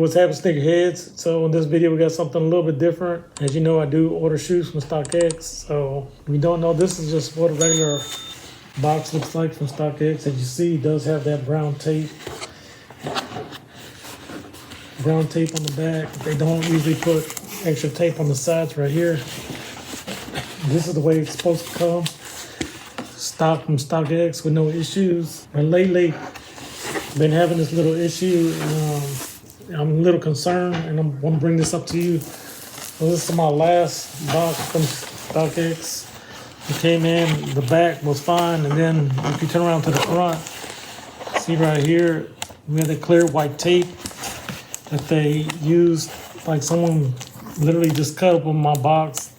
what's happening, sneakerheads? So in this video, we got something a little bit different. As you know, I do order shoes from StockX. So if you don't know, this is just what a regular box looks like from StockX. As you see, it does have that brown tape. Brown tape on the back. They don't usually put extra tape on the sides right here. This is the way it's supposed to come. Stock from StockX with no issues. And lately, been having this little issue. I'm a little concerned, and I want to bring this up to you. So this is my last box from StockX. It came in, the back was fine, and then if you turn around to the front, see right here, we have the clear white tape that they used, like someone literally just cut open my box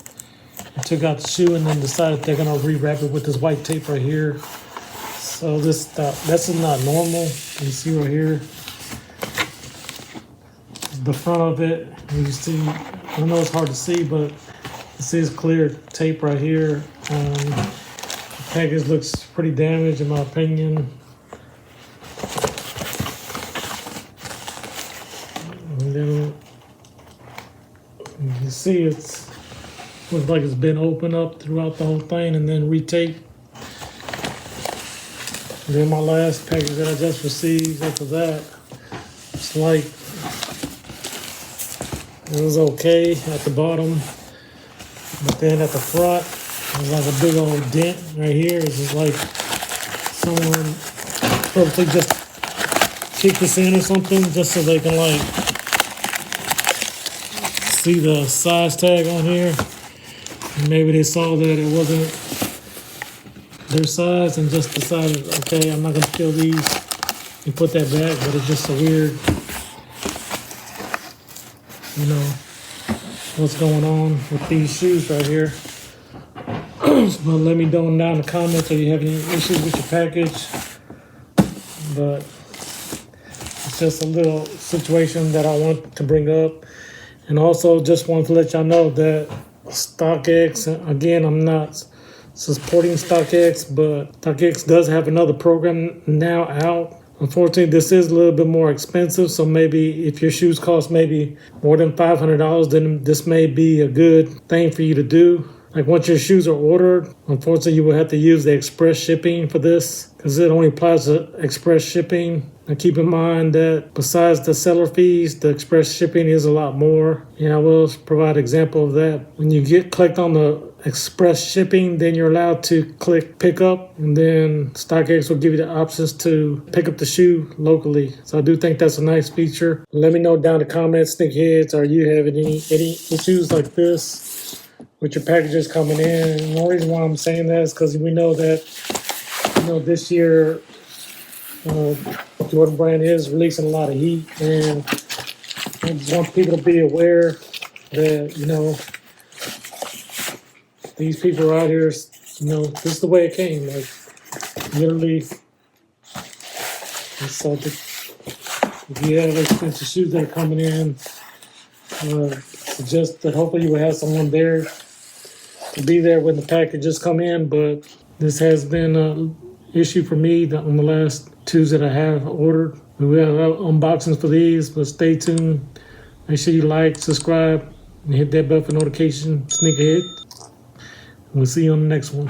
and took out the shoe and then decided they're gonna rewrap it with this white tape right here. So this is not normal. You see right here, the front of it. You see, I know it's hard to see, but this is clear tape right here. The package looks pretty damaged in my opinion. And then you can see it's looks like it's been opened up throughout the whole thing and then retaped. And then my last package that I just received after that, it's like it was okay at the bottom, but then at the front, there's like a big old dent right here. It's just like someone purposely just kicked this in or something just so they can like see the size tag on here. And maybe they saw that it wasn't their size and just decided, okay, I'm not gonna kill these and put that back, but it's just a weird, you know, what's going on with these shoes right here. But let me know down in the comments if you have any issues with your package. But it's just a little situation that I want to bring up. And also just want to let y'all know that StockX, again, I'm not supporting StockX, but StockX does have another program now out. Unfortunately, this is a little bit more expensive, so maybe if your shoes cost maybe more than $500, then this may be a good thing for you to do. Like once your shoes are ordered, unfortunately, you will have to use the express shipping for this because it only applies to express shipping. Now keep in mind that besides the seller fees, the express shipping is a lot more. And I will provide an example of that. When you clicked on the express shipping, then you're allowed to click pick up, and then StockX will give you the options to pick up the shoe locally. So I do think that's a nice feature. Let me know down in the comments, sneakheads, are you having any issues like this with your packages coming in? And the only reason why I'm saying that is because we know that, you know, this year Jordan Brand is releasing a lot of heat, and I just want people to be aware that, you know, these people are out here, you know, this is the way it came, like literally. So if you have expensive shoes that are coming in, suggest that hopefully you will have someone there to be there when the packages come in. But this has been an issue for me on the last two that I have ordered. We have unboxings for these, but stay tuned. Make sure you like, subscribe, and hit that bell for notification. Sneakerhead. We'll see you on the next one.